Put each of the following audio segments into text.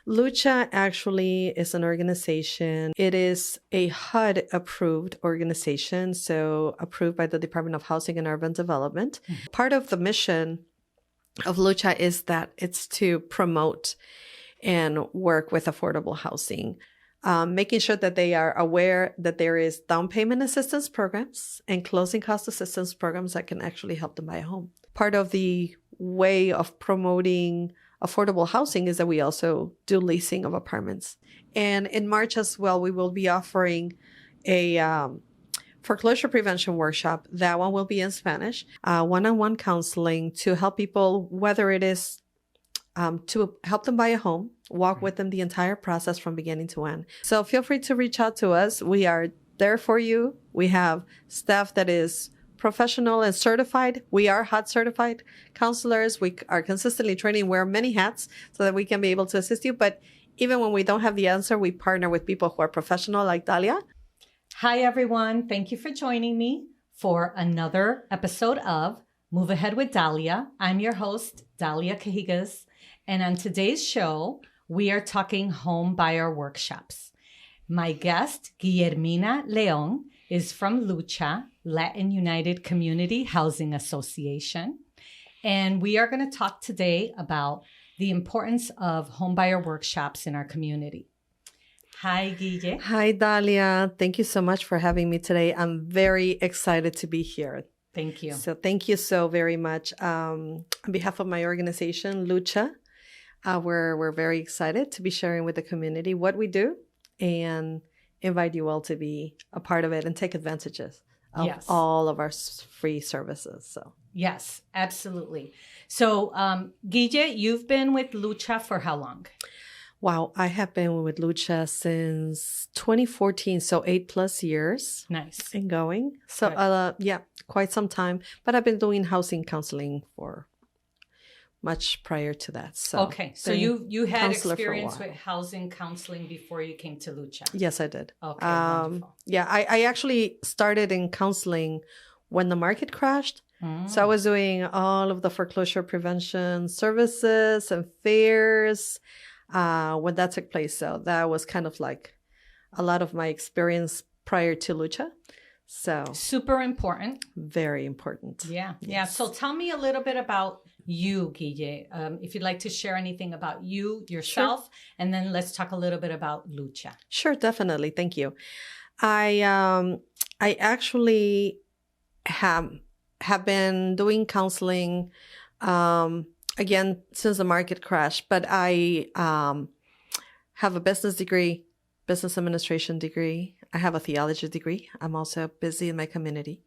LUCHA actually is an organization. It is a HUD-approved organization, so approved by the Department of Housing and Urban Development. Part of the mission of LUCHA is that it's to promote and work with affordable housing, making sure that they are aware that there is down payment assistance programs and closing cost assistance programs that can actually help them buy a home. Part of the way of promoting affordable housing is that we also do leasing of apartments. And in March as well, we will be offering a foreclosure prevention workshop. That one will be in Spanish, one-on-one counseling to help people, whether it is to help them buy a home, walk with them the entire process from beginning to end. So feel free to reach out to us. We are there for you. We have staff that is professional and certified. We are HUD certified counselors. We are consistently training, wear many hats so that we can be able to assist you. But even when we don't have the answer, we partner with people who are professional like Dalia. Hi, everyone. Thank you for joining me for another episode of Move Ahead with Dalia. I'm your host, Dalia Cajigas. And on today's show, we are talking home buyer workshops. My guest, Guillermina Leon, is from LUCHA, Latin United Community Housing Association. And we are going to talk today about the importance of homebuyer workshops in our community. Hi, Guille. Hi, Dalia. Thank you so much for having me today. I'm very excited to be here. Thank you. So thank you so very much. On behalf of my organization, LUCHA, we're very excited to be sharing with the community what we do and invite you all to be a part of it and take advantages of all of our free services. So yes, absolutely. So, Guille, you've been with LUCHA for how long? Wow, I have been with LUCHA since 2014, so 8+ years. Nice. And going. So, quite some time. But I've been doing housing counseling for much prior to that. So okay, so you had experience with housing counseling before you came to LUCHA? Yes, I did. Okay, wonderful. Yeah, I actually started in counseling when the market crashed. So I was doing all of the foreclosure prevention services and fairs when that took place. So that was kind of like a lot of my experience prior to LUCHA. So super important. Very important. Yeah. Yes. Yeah. So tell me a little bit about you, Guille. If you'd like to share anything about you, yourself, sure. And then let's talk a little bit about LUCHA. Sure, definitely. Thank you. I actually have been doing counseling again since the market crashed, but I have a business degree, business administration degree. I have a theology degree. I'm also busy in my community.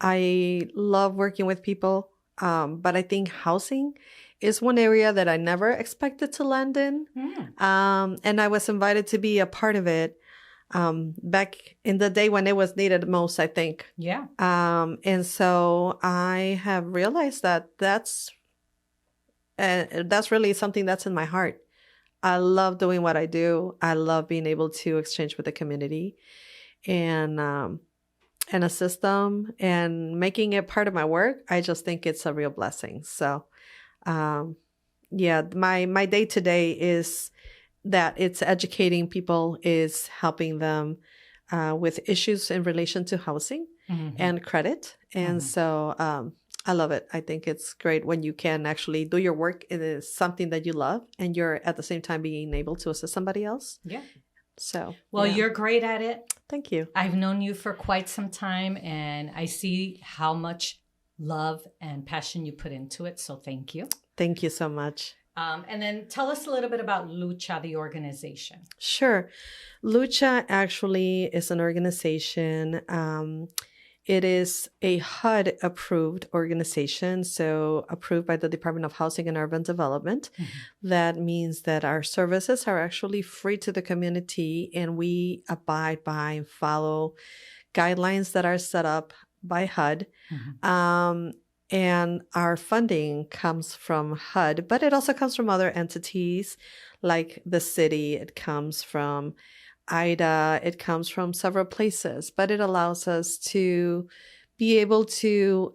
I love working with people, but I think housing is one area that I never expected to land in. And I was invited to be a part of it back in the day when it was needed most, I think. Yeah. And so I have realized that that's really something that's in my heart. I love doing what I do. I love being able to exchange with the community and assist them and making it part of my work. I just think it's a real blessing. So, my day to day is that it's educating people, is helping them with issues in relation to housing and credit. And so I love it. I think it's great when you can actually do your work. It is something that you love and you're at the same time being able to assist somebody else. Yeah. So, well, you're great at it. Thank you. I've known you for quite some time and I see how much love and passion you put into it. So thank you. Thank you so much. And then tell us a little bit about LUCHA, the organization. Sure. LUCHA actually is an organization. It is a HUD-approved organization, so approved by the Department of Housing and Urban Development. That means that our services are actually free to the community, and we abide by and follow guidelines that are set up by HUD. And our funding comes from HUD, but it also comes from other entities like the city. It comes from IDA, it comes from several places, but it allows us to be able to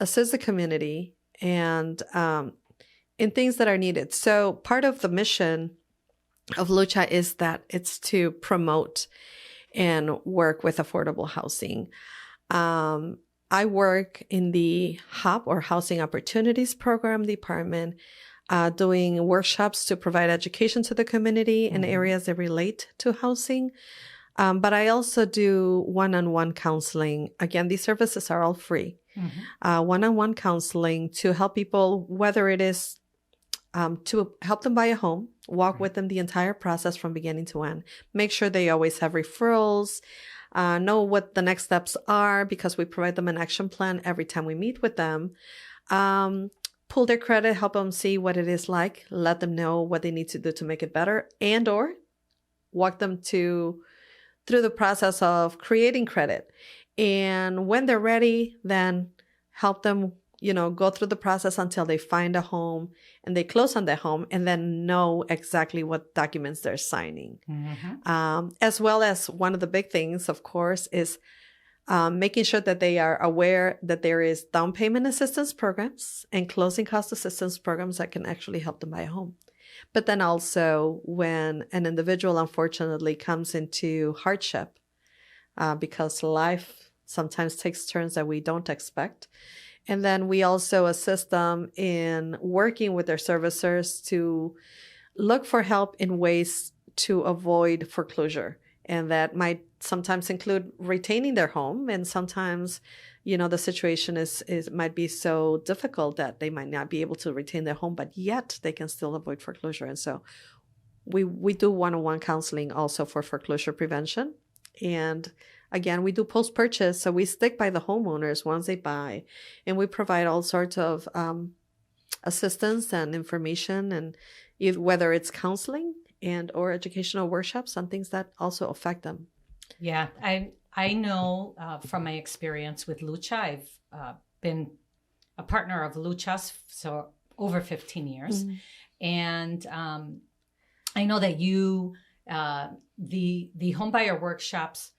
assist the community and in things that are needed. So part of the mission of LUCHA is that it's to promote and work with affordable housing. I work in the HOP, or Housing Opportunities Program department, doing workshops to provide education to the community in areas that relate to housing. But I also do one-on-one counseling. Again, these services are all free. One-on-one counseling to help people, whether it is to help them buy a home, walk with them the entire process from beginning to end, make sure they always have referrals, know what the next steps are, because we provide them an action plan every time we meet with them. Pull their credit, help them see what it is like, let them know what they need to do to make it better, and or walk them through the process of creating credit. And when they're ready, then help them, go through the process until they find a home and they close on their home, and then know exactly what documents they're signing. As well as, one of the big things, of course, is making sure that they are aware that there is down payment assistance programs and closing cost assistance programs that can actually help them buy a home. But then also, when an individual unfortunately comes into hardship, because life sometimes takes turns that we don't expect. And then we also assist them in working with their servicers to look for help in ways to avoid foreclosure. And that might sometimes include retaining their home. And sometimes, the situation might be so difficult that they might not be able to retain their home, but yet they can still avoid foreclosure. And so we do one-on-one counseling also for foreclosure prevention. And again, we do post-purchase. So we stick by the homeowners once they buy, and we provide all sorts of assistance and information, and whether it's counseling and or educational workshops on things that also affect them. Yeah, I know from my experience with LUCHA, I've been a partner of LUCHA so over 15 years. And I know that you, the homebuyer workshops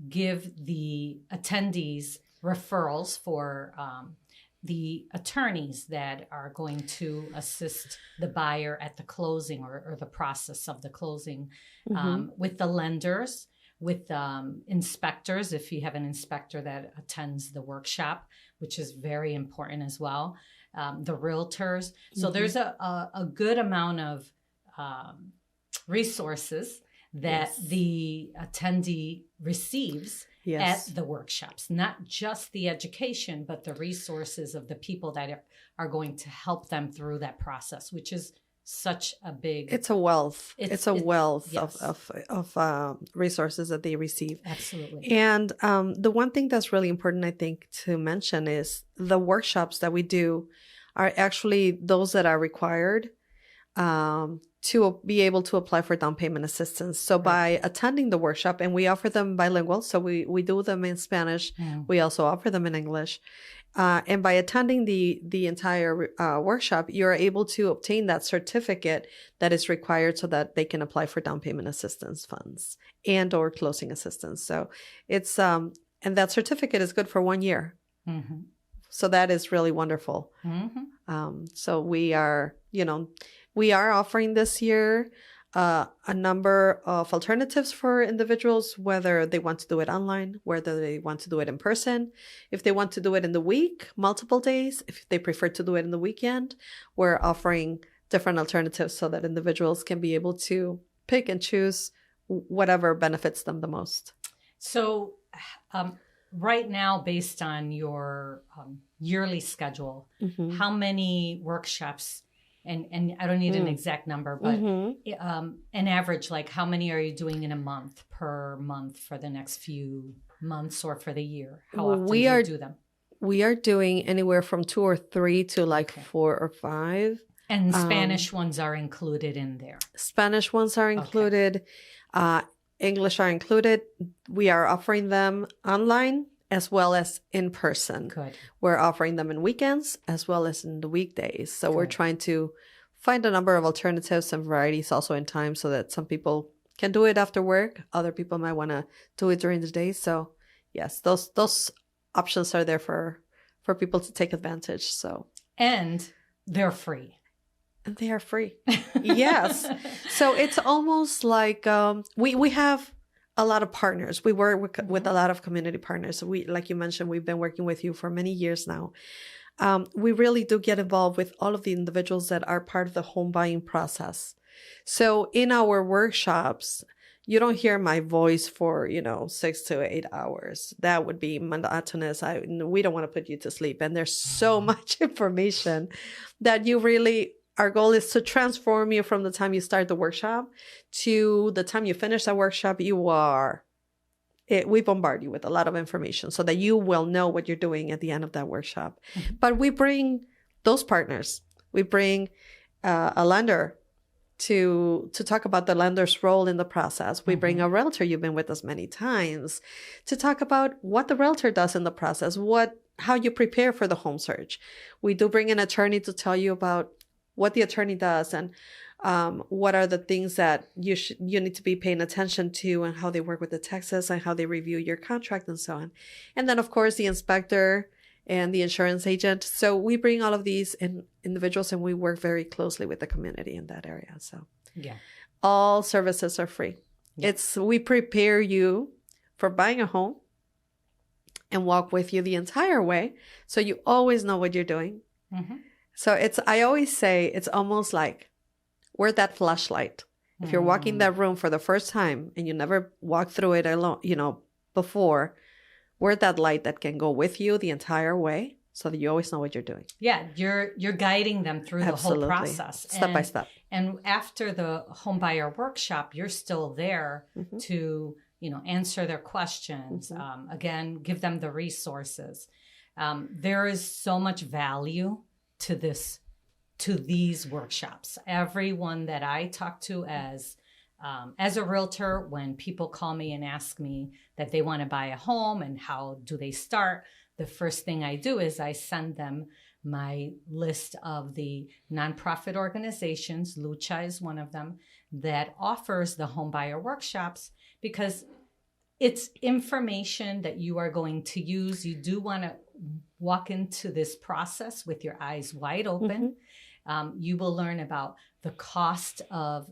give the attendees referrals for the attorneys that are going to assist the buyer at the closing or the process of the closing, with the lenders, with inspectors, if you have an inspector that attends the workshop, which is very important as well, the realtors. So there's a good amount of resources that the attendee receives at the workshops, not just the education, but the resources of the people that are going to help them through that process, which is such a big... It's a wealth. It's a wealth of resources that they receive. Absolutely. And the one thing that's really important, I think, to mention is the workshops that we do are actually those that are required to be able to apply for down payment assistance. So by attending the workshop, and we offer them bilingual, so we do them in Spanish. We also offer them in English. And by attending the entire workshop, you're able to obtain that certificate that is required so that they can apply for down payment assistance funds and or closing assistance. So it's, and that certificate is good for 1 year. So that is really wonderful. So we are, we are offering this year a number of alternatives for individuals, whether they want to do it online, whether they want to do it in person, if they want to do it in the week, multiple days, if they prefer to do it in the weekend. We're offering different alternatives so that individuals can be able to pick and choose whatever benefits them the most. So right now, based on your yearly schedule, how many workshops, and I don't need an exact number, but an average, like how many are you doing in a month, per month for the next few months or for the year? How often do you do them? We are doing anywhere from 2 or 3 to like 4 or 5. And Spanish ones are included in there. Spanish ones are included. English are included. We are offering them online as well as in person. Good. We're offering them in weekends as well as in the weekdays. So we're trying to find a number of alternatives and varieties also in time, so that some people can do it after work. Other people might want to do it during the day. So yes, those options are there for people to take advantage. So, and they're free. And they are free. Yes. So it's almost like we have a lot of partners. We work with a lot of community partners. We, like you mentioned, we've been working with you for many years now. We really do get involved with all of the individuals that are part of the home buying process. So in our workshops, you don't hear my voice for, 6 to 8 hours. That would be monotonous. We don't want to put you to sleep. And there's so much information that you really, our goal is to transform you from the time you start the workshop to the time you finish that workshop. We bombard you with a lot of information so that you will know what you're doing at the end of that workshop. Mm-hmm. But we bring those partners. We bring a lender to talk about the lender's role in the process. We bring a realtor, you've been with us many times, to talk about what the realtor does in the process, how you prepare for the home search. We do bring an attorney to tell you about what the attorney does and what are the things that you need to be paying attention to and how they work with the taxes and how they review your contract and so on. And then, of course, the inspector and the insurance agent. So we bring all of these individuals and we work very closely with the community in that area. So yeah, all services are free. Yeah. We prepare you for buying a home and walk with you the entire way. So you always know what you're doing. Mm-hmm. So I always say it's almost like we're that flashlight. If you're walking that room for the first time and you never walked through it alone, before, we're that light that can go with you the entire way so that you always know what you're doing. Yeah, you're guiding them through Absolutely. The whole process. Step by step. And after the home buyer workshop, you're still there to, answer their questions. Again, give them the resources. There is so much value to these workshops. Everyone that I talk to as a realtor, when people call me and ask me that they want to buy a home and how do they start, the first thing I do is I send them my list of the nonprofit organizations. LUCHA is one of them that offers the home buyer workshops because it's information that you are going to use. You do want to walk into this process with your eyes wide open. You will learn about the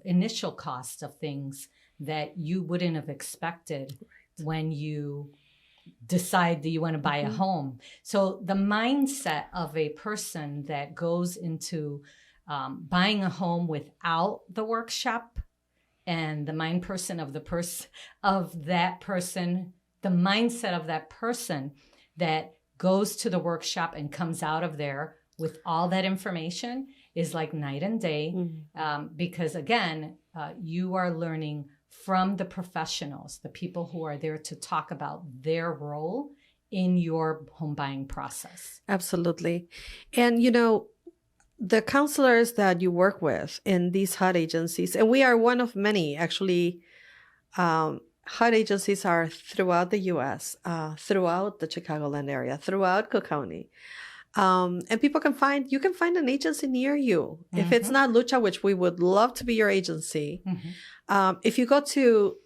initial cost of things that you wouldn't have expected when you decide that you want to buy a home. So the mindset of a person that goes into buying a home without the workshop and the mindset of that person that goes to the workshop and comes out of there with all that information is like night and day. Because again, you are learning from the professionals, the people who are there to talk about their role in your home buying process. Absolutely. And, the counselors that you work with in these HUD agencies, and we are one of many, actually, HUD agencies are throughout the U.S., throughout the Chicagoland area, throughout Cook County. And you can find an agency near you. If it's not LUCHA, which we would love to be your agency, if you go to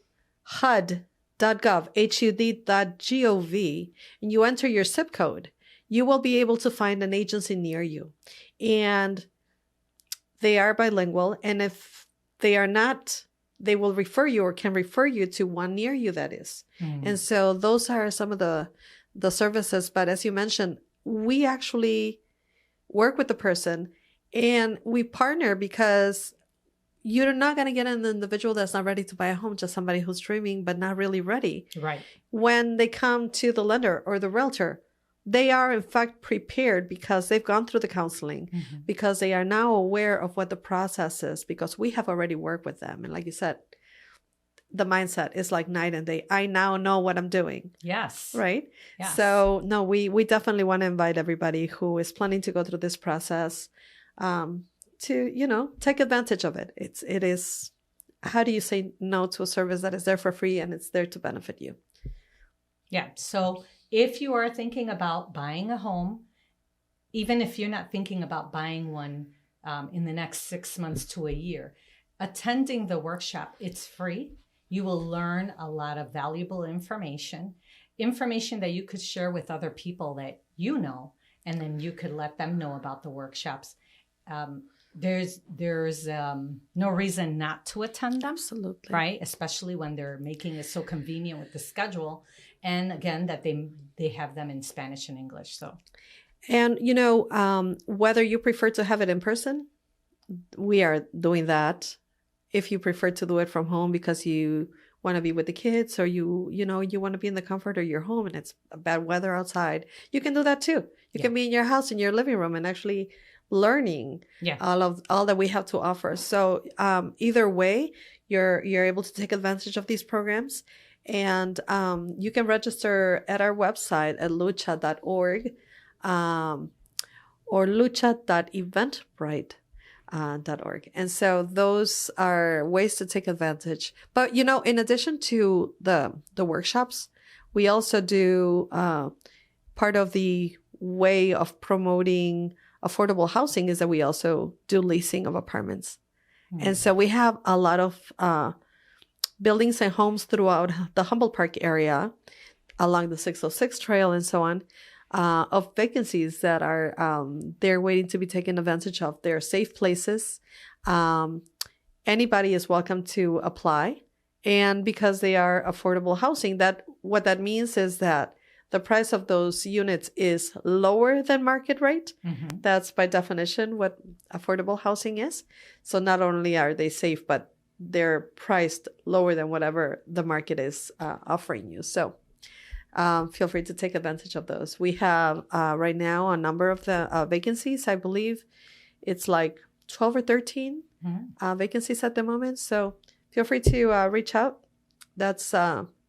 HUD.gov, HUD.gov, and you enter your zip code, you will be able to find an agency near you. And they are bilingual. And if they are not, they will refer you or can refer you to one near you that is. And so those are some of the services. But as you mentioned, we actually work with the person and we partner because you're not going to get an individual that's not ready to buy a home, just somebody who's dreaming but not really ready. Right. When they come to the lender or the realtor, they are in fact prepared because they've gone through the counseling, because they are now aware of what the process is, because we have already worked with them. And like you said, the mindset is like night and day. I now know what I'm doing. Yes. Right? Yes. So no, we definitely want to invite everybody who is planning to go through this process to, take advantage of it. It is, how do you say no to a service that is there for free and it's there to benefit you? Yeah. So if you are thinking about buying a home, even if you're not thinking about buying one in the next 6 months to a year, attending the workshop, it's free. You will learn a lot of valuable information that you could share with other people that you know, and then you could let them know about the workshops. there's no reason not to attend them. Absolutely. Right? Especially when they're making it so convenient with the schedule. And again, that they have them in Spanish and English. So, And, whether you prefer to have it in person, we are doing that. If you prefer to do it from home because you want to be with the kids, or you want to be in the comfort of your home and it's bad weather outside, you can do that too. You can be in your house, in your living room, and actually learning all that we have to offer. So either way, you're able to take advantage of these programs, and you can register at our website at lucha.org or lucha.eventbrite.org. And so those are ways to take advantage. But, in addition to the workshops, we also do part of the way of promoting affordable housing is that we also do leasing of apartments. Mm-hmm. And so we have a lot of buildings and homes throughout the Humboldt Park area, along the 606 trail and so on, of vacancies that are they're waiting to be taken advantage of. They're safe places. Anybody is welcome to apply. And because they are affordable housing, what that means is that the price of those units is lower than market rate. Mm-hmm. That's by definition what affordable housing is. So not only are they safe, but they're priced lower than whatever the market is offering you. So feel free to take advantage of those. We have right now a number of the vacancies. I believe it's like 12 or 13 vacancies at the moment. So feel free to reach out. That's,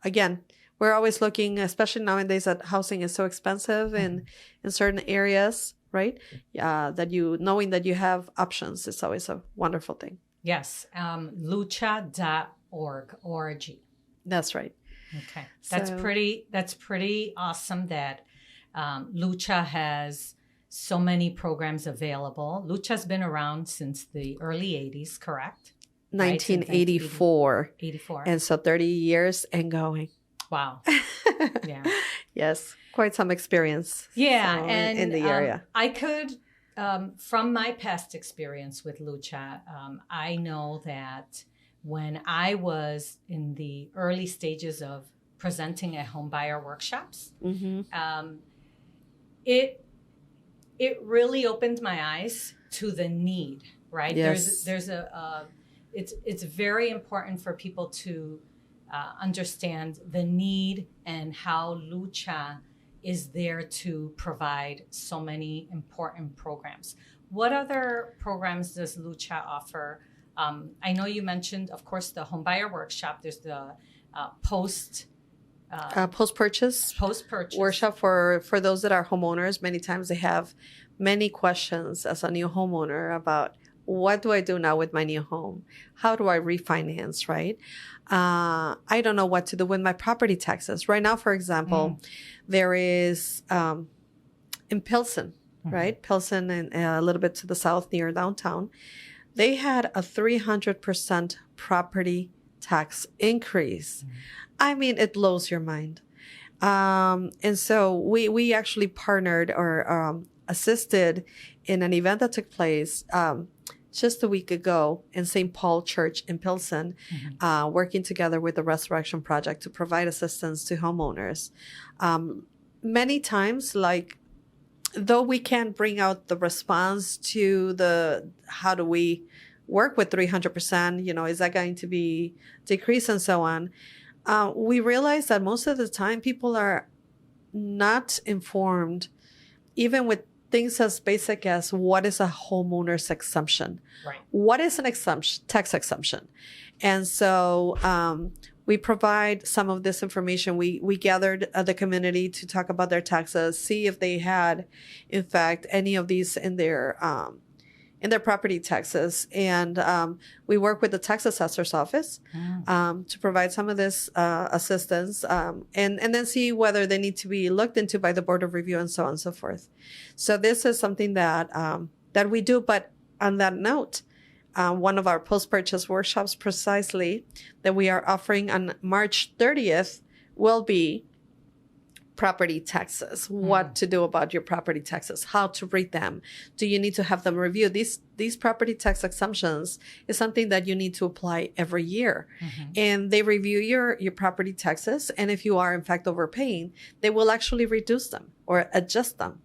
again, we're always looking, especially nowadays that housing is so expensive in certain areas, right? Knowing that you have options is always a wonderful thing. Yes. lucha.org. That's right. Okay. That's pretty awesome that Lucha has so many programs available. Lucha's been around since the early 80s, correct? 1984. 84. And so 30 years and going. Wow. Yeah. Yes. Quite some experience. Yeah. So, and in the area. I could, from my past experience with Lucha, I know that when I was in the early stages of presenting at homebuyer workshops, it really opened my eyes to the need, right? Yes. It's very important for people to understand the need and how Lucha is there to provide so many important programs. What other programs does Lucha offer? I know you mentioned, of course, the homebuyer workshop. There's the post-purchase workshop for those that are homeowners. Many times they have many questions as a new homeowner about, what do I do now with my new home? How do I refinance, right? I don't know what to do with my property taxes. Right now, for example, there is in Pilsen, right? Pilsen and a little bit to the south near downtown. They had a 300% property tax increase. I mean, it blows your mind. And so we actually partnered or assisted in an event that took place just a week ago in St. Paul Church in Pilsen, working together with the Resurrection Project to provide assistance to homeowners. Many times, though we can't bring out the response to how do we work with 300%, is that going to be decreased and so on, we realize that most of the time people are not informed, even with things as basic as what is a homeowner's exemption? Right. What is an exemption, tax exemption? And so we provide some of this information. We gathered the community to talk about their taxes, see if they had, in fact, any of these in their property taxes. And we work with the tax assessor's office to provide some of this assistance and then see whether they need to be looked into by the Board of Review and so on and so forth. So this is something that we do. But on that note, one of our post-purchase workshops precisely that we are offering on March 30th will be property taxes, what to do about your property taxes, how to read them. Do you need to have them reviewed? These property tax exemptions is something that you need to apply every year. And they review your property taxes. And if you are in fact overpaying, they will actually reduce them or adjust them.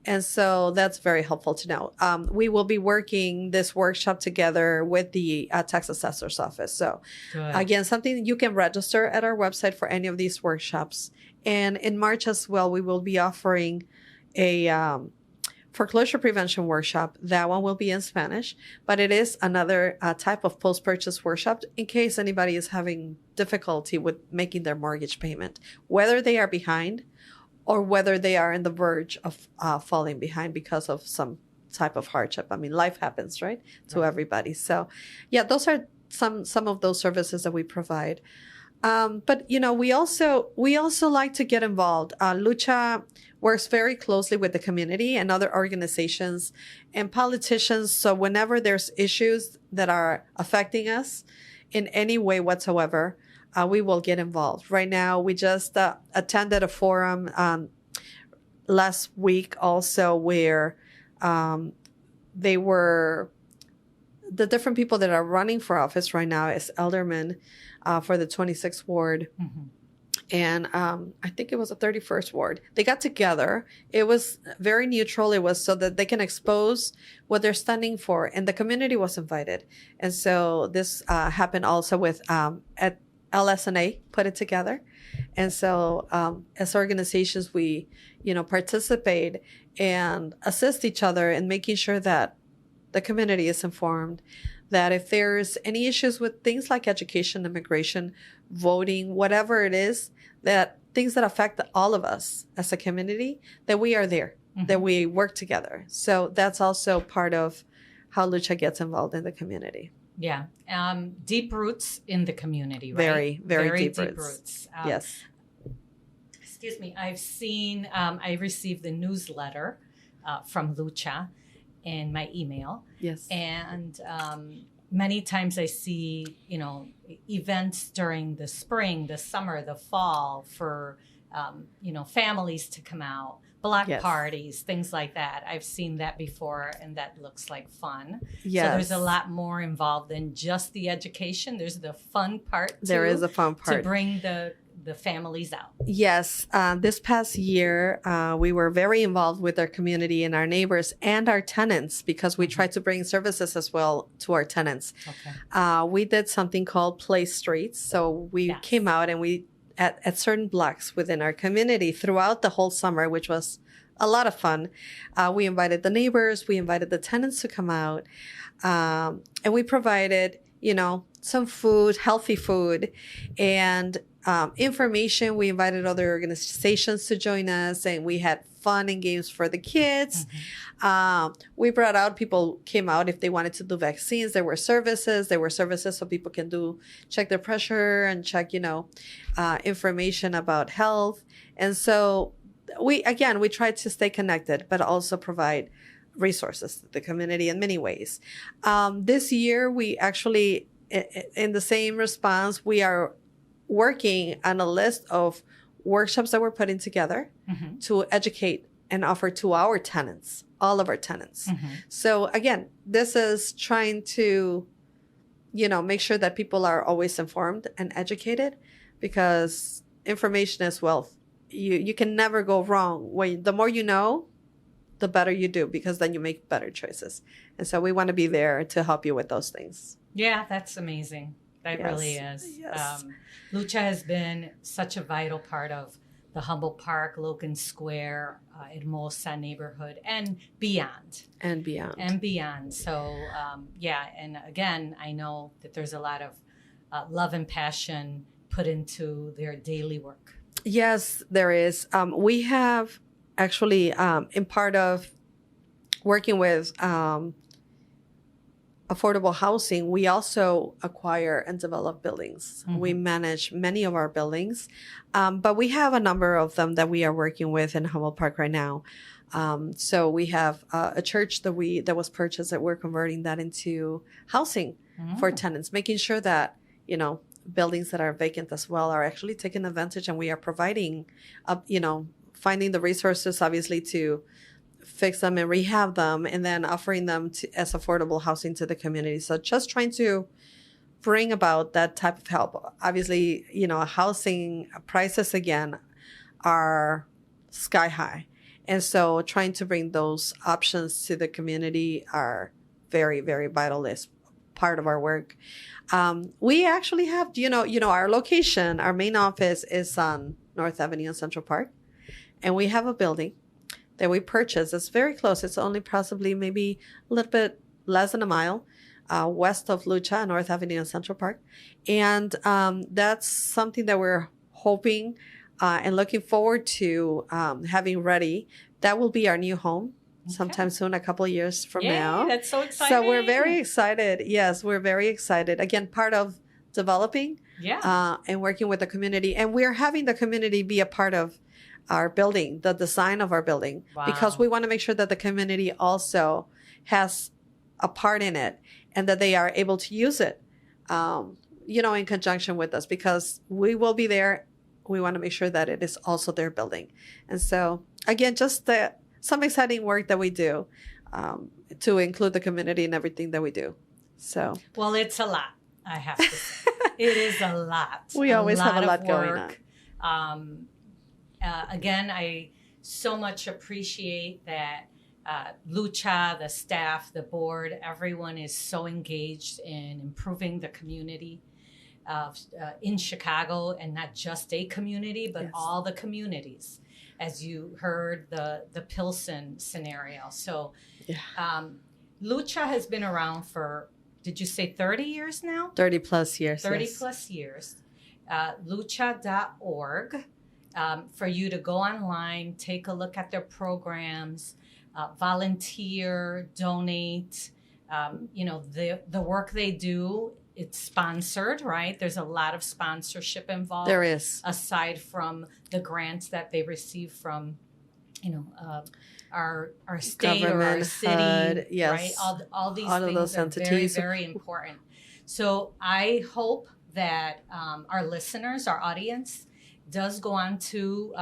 And so that's very helpful to know. We will be working this workshop together with the tax assessor's office. So again, something you can register at our website for any of these workshops. And in March as well, we will be offering a foreclosure prevention workshop. That one will be in Spanish, but it is another type of post-purchase workshop in case anybody is having difficulty with making their mortgage payment, whether they are behind or whether they are in the verge of falling behind because of some type of hardship. I mean, life happens, right? To everybody. So yeah, those are some of those services that we provide. But you know, we also like to get involved. LUCHA works very closely with the community and other organizations and politicians. So whenever there's issues that are affecting us in any way whatsoever, we will get involved. Right now, we just attended a forum last week also where the different people that are running for office right now is aldermen for the 26th ward. And I think it was the 31st ward. They got together. It was very neutral. It was so that they can expose what they're standing for. And the community was invited. And so this happened also with at LSNA put it together. And so as organizations, we, participate and assist each other in making sure that the community is informed, that if there's any issues with things like education, immigration, voting, whatever it is, that things that affect all of us as a community, that we are there, that we work together. So that's also part of how LUCHA gets involved in the community. Yeah. Deep roots in the community, right? Very, very deep roots. Yes. Excuse me. I received the newsletter from LUCHA in my email. Yes. And many times I see, events during the spring, the summer, the fall for, families to come out, block parties, things like that. I've seen that before, and that looks like fun. Yes. So there's a lot more involved than just the education. There's the fun part too. There is a fun part. To bring the families out. Yes. This past year, we were very involved with our community and our neighbors and our tenants because we tried to bring services as well to our tenants. Okay. We did something called Play Streets. So we came out and we at certain blocks within our community throughout the whole summer, which was a lot of fun. We invited the neighbors, we invited the tenants to come out, and we provided, some food, healthy food, and information. We invited other organizations to join us, and we had fun and games for the kids. We brought out, people came out if they wanted to do vaccines. There were services so people can check their pressure and check, information about health. And so we tried to stay connected, but also provide resources to the community in many ways. This year, we actually, in the same response, we are working on a list of workshops that we're putting together to educate and offer to our tenants, all of our tenants. So again, this is trying to, make sure that people are always informed and educated, because information is wealth. You can never go wrong. The more you know, the better you do, because then you make better choices. And so we want to be there to help you with those things. Yeah, that's amazing. That really is. Yes. LUCHA has been such a vital part of the Humboldt Park, Logan Square, Hermosa neighborhood, and beyond. And beyond. So, and again, I know that there's a lot of love and passion put into their daily work. Yes, there is. We have actually, in part of working with affordable housing, we also acquire and develop buildings. We manage many of our buildings, but we have a number of them that we are working with in Humboldt Park right now. So we have a church that was purchased, that we're converting that into housing for tenants, making sure that, buildings that are vacant as well are actually taken advantage, and we are providing, finding the resources, obviously, to fix them and rehab them, and then offering them as affordable housing to the community. So just trying to bring about that type of help. Obviously, housing prices, again, are sky high. And so trying to bring those options to the community are very, very vital as part of our work. We actually have, our location, our main office is on North Avenue in Central Park. And we have a building that we purchased. It's very close. It's only possibly maybe a little bit less than a mile west of LUCHA, North Avenue in Central Park. And that's something that we're hoping and looking forward to having ready. That will be our new home sometime soon, a couple of years from now. That's so exciting. So we're very excited. Yes, we're very excited. Again, part of developing and working with the community. And we're having the community be a part of our building, the design of our building, because we want to make sure that the community also has a part in it and that they are able to use it, in conjunction with us, because we will be there. We want to make sure that it is also their building. And so, again, just some exciting work that we do to include the community in everything that we do. So, well, it's a lot, I have to say. It is a lot. We always have a lot going on. Again, I so much appreciate that LUCHA, the staff, the board, everyone is so engaged in improving the community in Chicago, and not just a community, but all the communities, as you heard the Pilsen scenario. So LUCHA has been around for, did you say 30 years now? 30 plus years. 30 plus years. LUCHA.org. For you to go online, take a look at their programs, volunteer, donate. The work they do, it's sponsored, right? There's a lot of sponsorship involved. There is. Aside from the grants that they receive from, our state government, or our city, HUD, right? All these things are entities. Very, very important. So I hope that our listeners, our audience, does go on to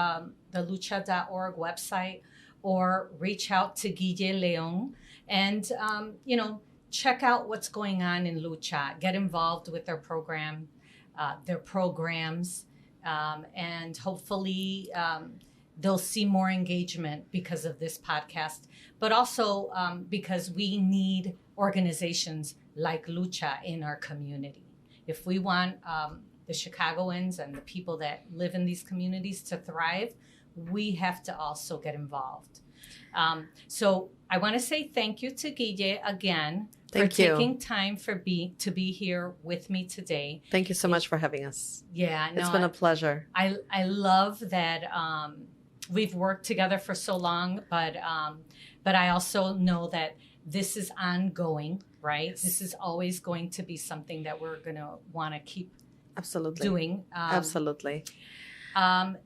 the lucha.org website or reach out to Guille Leon and, check out what's going on in LUCHA. Get involved with their program, their programs, and hopefully they'll see more engagement because of this podcast, but also because we need organizations like LUCHA in our community. If we want the Chicagoans and the people that live in these communities to thrive, we have to also get involved. So I want to say thank you to Guille again for taking time to be here with me today. Thank you so much for having us. Yeah, it's been a pleasure. I love that we've worked together for so long, but I also know that this is ongoing, right? Yes. This is always going to be something that we're going to want to keep doing. Absolutely.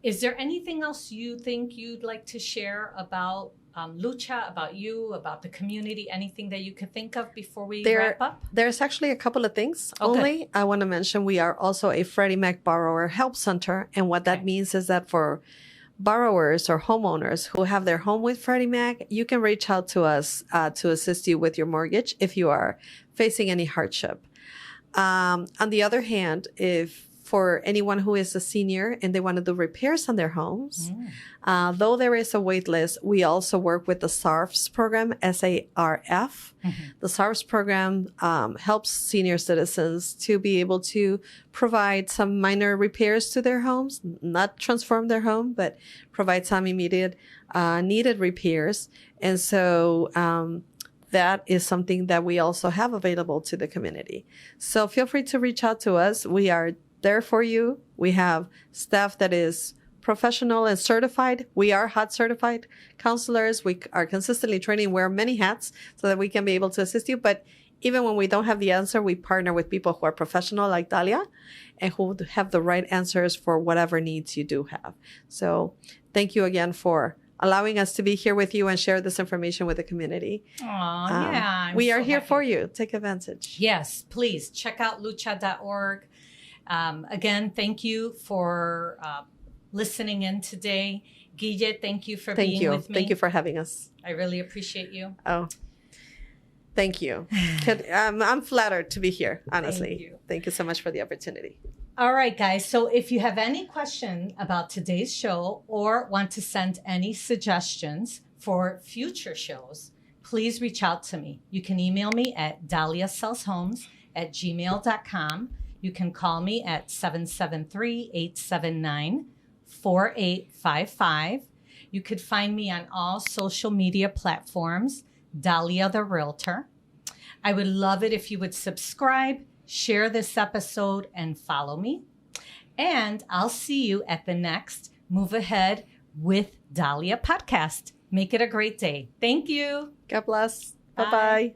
Is there anything else you think you'd like to share about LUCHA, about you, about the community, anything that you could think of before we wrap up? There's actually a couple of things. Only I want to mention we are also a Freddie Mac Borrower Help Center. And what that means is that for borrowers or homeowners who have their home with Freddie Mac, you can reach out to us to assist you with your mortgage if you are facing any hardship. On the other hand, if for anyone who is a senior and they want to do repairs on their homes, though there is a wait list, we also work with the SARFs program, SARF. The SARFs program helps senior citizens to be able to provide some minor repairs to their homes, not transform their home, but provide some immediate needed repairs. And so that is something that we also have available to the community. So feel free to reach out to us. We are there for you. We have staff that is professional and certified. We are HUD certified counselors. We are consistently training, wear many hats so that we can be able to assist you. But even when we don't have the answer, we partner with people who are professional like Dalia and who have the right answers for whatever needs you do have. So thank you again for allowing us to be here with you and share this information with the community. We are here for you. Take advantage. Yes, please check out lucha.org. Again, thank you for listening in today. Guille, thank you for Thank being you. with me. Thank you for having us. I really appreciate you. Oh, thank you. I'm flattered to be here, honestly. Thank you. Thank you so much for the opportunity. All right, guys. So if you have any question about today's show or want to send any suggestions for future shows, please reach out to me. You can email me at daliasellshomes@gmail.com. You can call me at 773-879-4855. You could find me on all social media platforms, Dalia the Realtor. I would love it if you would subscribe, share this episode, and follow me. And I'll see you at the next Move Ahead with Dalia podcast. Make it a great day. Thank you. God bless. Bye. Bye-bye.